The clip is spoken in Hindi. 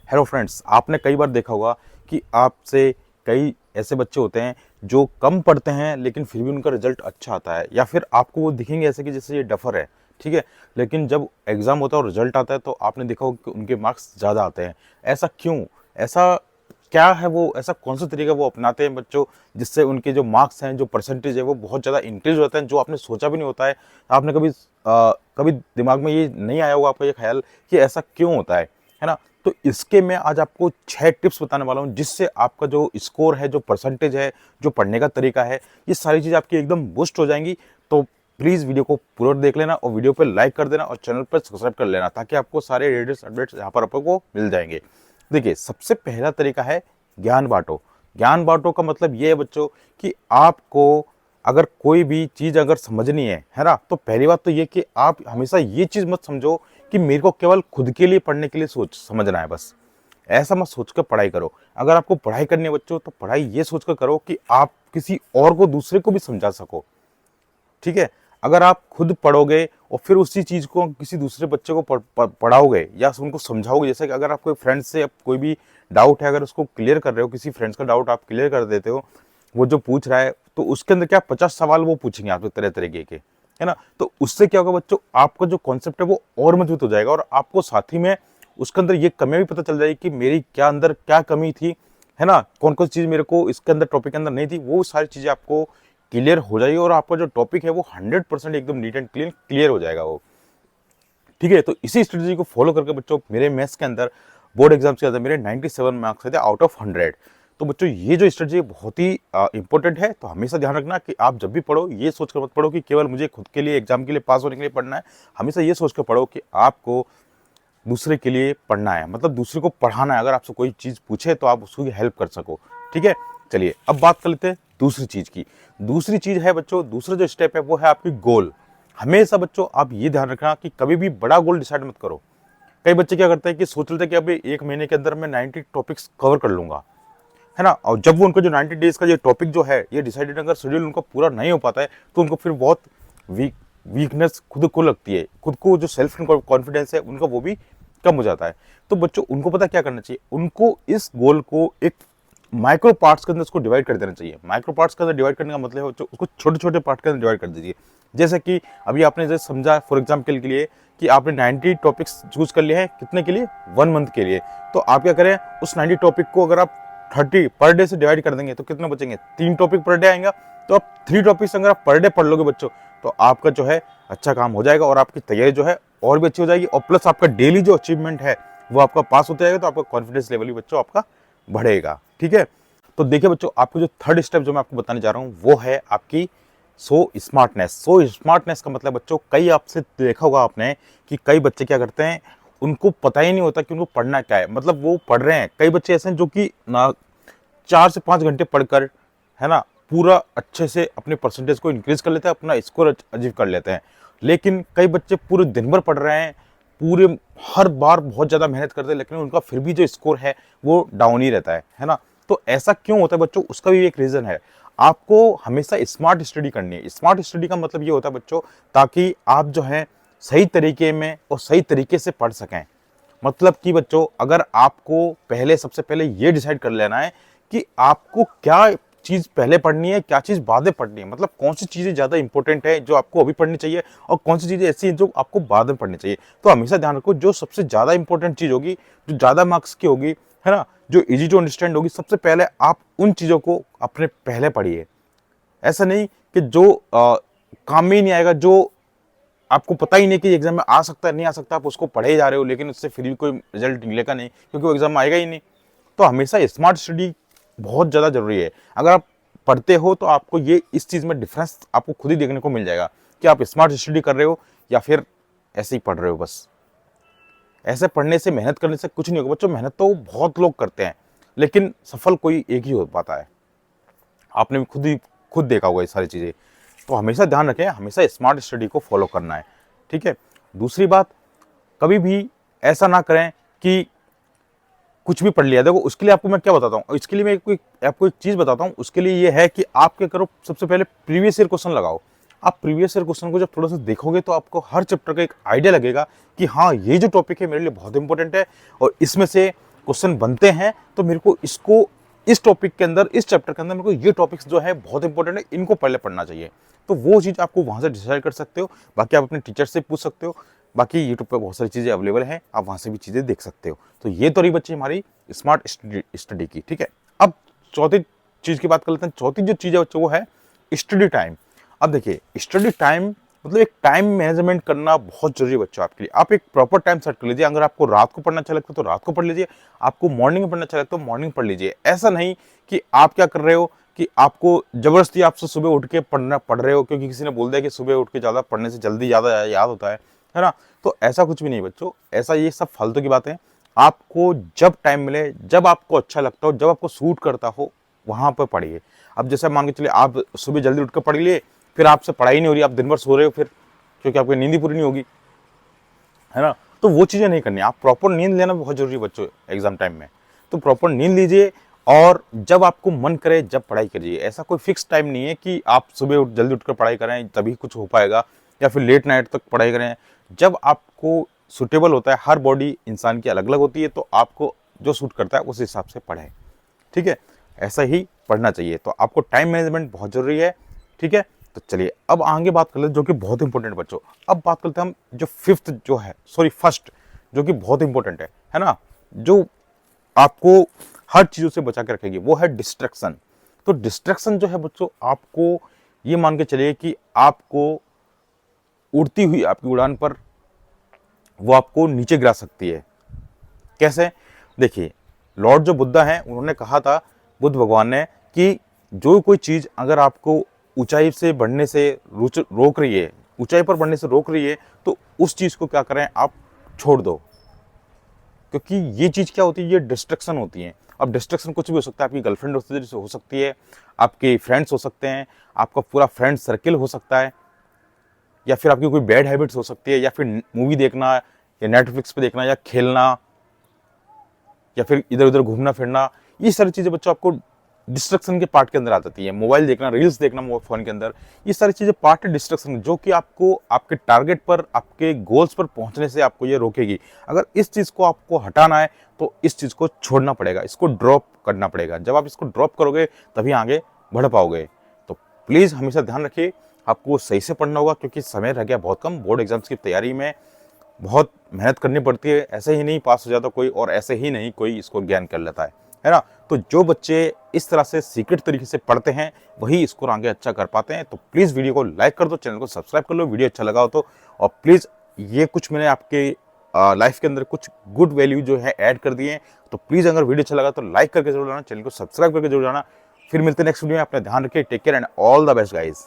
हेलो फ्रेंड्स, आपने कई बार देखा होगा कि आपसे कई ऐसे बच्चे होते हैं जो कम पढ़ते हैं लेकिन फिर भी उनका रिजल्ट अच्छा आता है, या फिर आपको वो दिखेंगे ऐसे कि जैसे ये डफर है, ठीक है। लेकिन जब एग्जाम होता है और रिजल्ट आता है तो आपने देखा होगा कि उनके मार्क्स ज़्यादा आते हैं। ऐसा क्यों? ऐसा क्या है? वो ऐसा कौन सा तरीका वो अपनाते हैं बच्चों, जिससे उनके जो मार्क्स हैं, जो परसेंटेज है, वो बहुत ज़्यादा इंक्रीज होते हैं, जो आपने सोचा भी नहीं होता है। आपने कभी दिमाग में ये नहीं आया होगा आपका ये ख्याल कि ऐसा क्यों होता है ना। तो इसके मैं आज आपको 6 टिप्स बताने वाला हूँ, जिससे आपका जो स्कोर है, जो परसेंटेज है, जो पढ़ने का तरीका है, ये सारी चीज़ आपकी एकदम बूस्ट हो जाएंगी। तो प्लीज़ वीडियो को पूरा देख लेना और वीडियो पे लाइक कर देना और चैनल पर सब्सक्राइब कर लेना, ताकि आपको सारे लेटेस्ट अपडेट्स यहाँ पर आपको मिल जाएंगे। देखिए, सबसे पहला तरीका है ज्ञान बांटो। ज्ञान बांटो का मतलब ये है बच्चों कि आपको अगर कोई भी चीज़ अगर समझनी है ना, तो पहली बात तो ये कि आप हमेशा ये चीज़ मत समझो कि मेरे को केवल खुद के लिए पढ़ने के लिए सोच समझना है बस। ऐसा मत सोचकर पढ़ाई करो। अगर आपको पढ़ाई करनी है बच्चों, तो पढ़ाई ये सोचकर करो कि आप किसी और को, दूसरे को भी समझा सको, ठीक है। अगर आप खुद पढ़ोगे और फिर उसी चीज़ को किसी दूसरे बच्चे को पढ़ाओगे या उनको समझाओगे, जैसे कि अगर आप कोई फ्रेंड से अब कोई भी डाउट है, अगर उसको क्लियर कर रहे हो, किसी फ्रेंड्स का डाउट आप क्लियर कर देते हो, वो जो पूछ रहा है, तो उसके अंदर क्या 50 सवाल वो पूछेंगे आपसे तरह तरीके के, है ना। तो उससे क्या होगा बच्चों, आपका जो कॉन्सेप्ट है वो और मजबूत हो जाएगा, और आपको साथ ही में उसके अंदर ये कमियां भी पता चल जाएगी कि मेरी क्या अंदर क्या कमी थी, है ना। कौन कौन सी चीज़ मेरे को इसके अंदर टॉपिक के अंदर नहीं थी, वो सारी चीज़ें आपको क्लियर हो जाएगी, और आपका जो टॉपिक है वो 100% एकदम नीट एंड क्लीन क्लियर हो जाएगा वो, ठीक है। तो इसी स्ट्रेटजी को फॉलो करके बच्चों, मेरे मैथ्स के अंदर बोर्ड एग्जाम के अंदर मेरे 97 मार्क्स थे आउट ऑफ 100। तो बच्चों, ये जो स्ट्रेटजी बहुत ही इंपॉर्टेंट है। तो हमेशा ध्यान रखना कि आप जब भी पढ़ो, ये सोचकर मत पढ़ो कि केवल मुझे खुद के लिए, एग्जाम के लिए, पास होने के लिए पढ़ना है। हमेशा ये सोचकर पढ़ो कि आपको दूसरे के लिए पढ़ना है, मतलब दूसरे को पढ़ाना है। अगर आपसे कोई चीज़ पूछे तो आप उसकी हेल्प कर सको, ठीक है। चलिए अब बात कर लेते हैं दूसरी चीज़ की। दूसरी चीज़ है बच्चों, दूसरा जो स्टेप है वो है आपकी गोल। हमेशा बच्चों आप ये ध्यान रखना कि कभी भी बड़ा गोल डिसाइड मत करो। कई बच्चे क्या करते हैं कि सोच लेते हैं कि अभी 1 महीने के अंदर मैं 90 टॉपिक्स कवर कर लूंगा, है ना। और जब वो उनका जो 90 डेज का ये टॉपिक जो है, ये डिसाइडेड अगर शेड्यूल उनका पूरा नहीं हो पाता है, तो उनको फिर बहुत वीकनेस खुद को लगती है, खुद को जो सेल्फ कॉन्फिडेंस है उनका वो भी कम हो जाता है। तो बच्चों, उनको पता क्या करना चाहिए, उनको इस गोल को एक माइक्रो पार्ट्स के अंदर उसको डिवाइड कर देना चाहिए। माइक्रो पार्ट्स के अंदर डिवाइड करने का मतलब है उसको छोटे छोटे पार्ट के अंदर डिवाइड कर दीजिए। जैसे कि अभी आपने जैसे समझा फॉर एग्जाम्पल के लिए कि आपने 90 टॉपिक्स चूज कर लिए हैं, कितने के लिए, 1 मंथ के लिए। तो आप क्या करें, उस 90 टॉपिक को अगर आप 30 पर डे से डिवाइड कर देंगे तो कितने बचेंगे, 3 टॉपिक पर डे आएंगे। तो आप 3 टॉपिक्स अगर आप पर डे पढ़ लोगे बच्चों, तो आपका जो है अच्छा काम हो जाएगा, और आपकी तैयारी जो है और भी अच्छी हो जाएगी, और प्लस आपका डेली जो अचीवमेंट है वो आपका पास होता जाएगा। तो आपका कॉन्फिडेंस लेवल भी बच्चों आपका बढ़ेगा, ठीक है। तो देखिए बच्चों, आपको जो थर्ड स्टेप जो मैं आपको बताने जा रहा हूँ वो है आपकी स्मार्टनेस। स्मार्टनेस का मतलब बच्चों, कई आपसे देखा होगा आपने कि कई बच्चे क्या करते हैं, उनको पता ही नहीं होता कि उनको पढ़ना क्या है। मतलब वो पढ़ रहे हैं, कई बच्चे ऐसे हैं जो कि ना 4 से 5 घंटे पढ़कर, है ना, पूरा अच्छे से अपने परसेंटेज को इंक्रीज कर लेते हैं, अपना स्कोर अचीव कर लेते हैं। लेकिन कई बच्चे पूरे दिन भर पढ़ रहे हैं, पूरे हर बार बहुत ज़्यादा मेहनत करते हैं, लेकिन उनका फिर भी जो स्कोर है वो डाउन ही रहता है ना। तो ऐसा क्यों होता है बच्चों, उसका भी एक रीज़न है। आपको हमेशा स्मार्ट स्टडी करनी है। स्मार्ट स्टडी का मतलब ये होता है बच्चों, ताकि आप जो है सही तरीके में और सही तरीके से पढ़ सकें। मतलब कि बच्चों, अगर आपको पहले, सबसे पहले ये डिसाइड कर लेना है कि आपको क्या चीज़ पहले पढ़नी है, क्या चीज़ बाद में पढ़नी है। मतलब कौन सी चीज़ें ज़्यादा इंपॉर्टेंट है जो आपको अभी पढ़नी चाहिए, और कौन सी चीज़ें ऐसी हैं जो आपको बाद में पढ़नी चाहिए। तो हमेशा ध्यान रखो, जो सबसे ज़्यादा इंपॉर्टेंट चीज़ होगी, जो ज़्यादा मार्क्स की होगी, है ना, जो इजी टू अंडरस्टैंड होगी, सबसे पहले आप उन चीज़ों को अपने पहले पढ़िए। ऐसा नहीं कि जो काम में ही नहीं आएगा, जो आपको पता ही नहीं कि एग्जाम में आ सकता है नहीं आ सकता, आप उसको पढ़े ही जा रहे हो, लेकिन उससे फिर भी कोई रिजल्ट निकलेगा नहीं, क्योंकि वो एग्जाम में आएगा ही नहीं। तो हमेशा स्मार्ट स्टडी बहुत ज़्यादा जरूरी है। अगर आप पढ़ते हो तो आपको ये इस चीज़ में डिफरेंस आपको खुद ही देखने को मिल जाएगा कि आप स्मार्ट स्टडी कर रहे हो या फिर ऐसे ही पढ़ रहे हो बस। ऐसे पढ़ने से, मेहनत करने से कुछ नहीं होगा बच्चों। मेहनत तो बहुत लोग करते हैं, लेकिन सफल कोई एक ही हो पाता है। आपने भी खुद देखा होगा ये सारी चीज़ें। तो हमेशा ध्यान रखें, हमेशा स्मार्ट स्टडी को फॉलो करना है, ठीक है। दूसरी बात, कभी भी ऐसा ना करें कि कुछ भी पढ़ लिया। देखो, उसके लिए आपको मैं क्या बताता हूँ, इसके लिए मैं आपको एक चीज़ बताता हूँ। उसके लिए ये है कि आप क्या करो, सबसे पहले प्रीवियस ईयर क्वेश्चन लगाओ। आप प्रीवियस ईयर क्वेश्चन को जब थोड़ा सा देखोगे तो आपको हर चैप्टर का एक आइडिया लगेगा कि हाँ, ये जो टॉपिक है मेरे लिए बहुत इंपॉर्टेंट है, और इसमें से क्वेश्चन बनते हैं तो मेरे को इसको इस टॉपिक के अंदर, इस चैप्टर के अंदर मेरे को ये टॉपिक्स जो है बहुत इंपॉर्टेंट है, इनको पहले पढ़ना चाहिए। तो वो चीज़ आपको वहाँ से डिसाइड कर सकते हो। बाकी आप अपने टीचर से पूछ सकते हो, बाकी यूट्यूब पे बहुत सारी चीज़ें अवेलेबल हैं, आप वहाँ से भी चीज़ें देख सकते हो। तो ये तो रही बच्चे हमारी स्मार्ट स्टडी की, ठीक है। अब चौथी चीज़ की बात कर लेते हैं। चौथी जो चीज़ है बच्चों वो है स्टडी टाइम। अब देखिए स्टडी टाइम मतलब एक टाइम मैनेजमेंट करना बहुत जरूरी है बच्चों आपके लिए। आप एक प्रॉपर टाइम सेट कर लीजिए। अगर आपको रात को पढ़ना अच्छा लगता है तो रात को पढ़ लीजिए, आपको मॉर्निंग में पढ़ना अच्छा लगता है तो मॉर्निंग पढ़ लीजिए। ऐसा नहीं कि आप क्या कर रहे हो कि आपको जबरदस्ती आपसे सुबह उठ के पढ़ रहे हो क्योंकि किसी ने बोल दिया कि सुबह उठ के ज़्यादा पढ़ने से जल्दी ज़्यादा याद होता है ना। तो ऐसा कुछ भी नहीं बच्चों, ऐसा ये सब फालतू की बातें। आपको जब टाइम मिले, जब आपको अच्छा लगता हो, जब आपको सूट करता हो, वहां पर पढ़िए। अब जैसे मान के चलिए आप सुबह जल्दी उठकर पढ़ लिए, फिर आपसे पढ़ाई नहीं हो रही, आप दिन भर सो रहे हो फिर, क्योंकि आपकी नींद ही पूरी नहीं होगी, है ना। तो वो चीज़ें नहीं करनी। आप प्रॉपर नींद लेना बहुत जरूरी है बच्चों एग्जाम टाइम में। तो प्रॉपर नींद लीजिए और जब आपको मन करे जब पढ़ाई करिए। ऐसा कोई फिक्स टाइम नहीं है कि आप सुबह जल्दी उठकर पढ़ाई करें तभी कुछ हो पाएगा, या फिर लेट नाइट तक पढ़ाई करें। जब आपको सुटेबल होता है, हर बॉडी इंसान की अलग अलग होती है, तो आपको जो सूट करता है उस हिसाब से पढ़ें, ठीक है। ऐसा ही पढ़ना चाहिए। तो आपको टाइम मैनेजमेंट बहुत जरूरी है, ठीक है। तो चलिए अब आगे बात कर लेते हैं जो कि बहुत इंपॉर्टेंट बच्चों। अब बात करते हैं हम जो फिफ्थ जो है, सॉरी फर्स्ट, जो कि बहुत इंपॉर्टेंट है ना, जो आपको हर चीजों से बचा के रखेगी, वो है डिस्ट्रैक्शन। तो डिस्ट्रैक्शन जो है बच्चों, आपको ये मान के चलिए कि आपको उड़ती हुई आपकी उड़ान पर वो आपको नीचे गिरा सकती है। कैसे? देखिए लॉर्ड जो बुद्धा हैं उन्होंने कहा था, बुद्ध भगवान ने, कि जो कोई चीज अगर आपको ऊंचाई से बढ़ने से रोक रही है, ऊंचाई पर बढ़ने से रोक रही है, तो उस चीज को क्या करें, आप छोड़ दो। क्योंकि ये चीज क्या होती है, ये डिस्ट्रैक्शन होती है। अब डिस्ट्रैक्शन कुछ भी हो सकता है, आपकी गर्लफ्रेंड हो सकती है, आपके फ्रेंड्स हो सकते हैं, आपका पूरा फ्रेंड सर्किल हो सकता है, या फिर आपकी कोई बैड हैबिट्स हो सकती है, या फिर मूवी देखना, या नेटफ्लिक्स पे देखना, या खेलना, या फिर इधर उधर घूमना फिरना। ये सारी चीजें बच्चों आपको डिस्ट्रक्शन के पार्ट के अंदर आ जाती है। मोबाइल देखना, रील्स देखना मोबाइल फोन के अंदर, ये सारी चीजें पार्ट है डिस्ट्रक्शन, जो कि आपको आपके टारगेट पर, आपके गोल्स पर पहुंचने से आपको ये रोकेगी। अगर इस चीज को आपको हटाना है तो इस चीज को छोड़ना पड़ेगा, इसको ड्रॉप करना पड़ेगा। जब आप इसको ड्रॉप करोगे तभी आगे बढ़ पाओगे। तो प्लीज हमेशा ध्यान रखिए, आपको सही से पढ़ना होगा क्योंकि समय रह गया बहुत कम। बोर्ड एग्जाम्स की तैयारी में बहुत मेहनत करनी पड़ती है, ऐसे ही नहीं पास हो जाता कोई, और ऐसे ही नहीं कोई इसको ज्ञान कर लेता है ना। तो जो बच्चे इस तरह से सीक्रेट तरीके से पढ़ते हैं वही इसको आगे अच्छा कर पाते हैं। तो प्लीज़ वीडियो को लाइक कर दो, चैनल को सब्सक्राइब कर लो, वीडियो अच्छा लगा हो तो। और प्लीज़ ये कुछ मैंने आपके लाइफ के अंदर कुछ गुड वैल्यू जो है ऐड कर दिए हैं। तो प्लीज़ अगर वीडियो अच्छा लगा तो लाइक करके जरूर जाना, चैनल को सब्सक्राइब करके जरूर जाना। फिर मिलते हैं नेक्स्ट वीडियो में। अपना ध्यान रखिए, take care and all the best guys.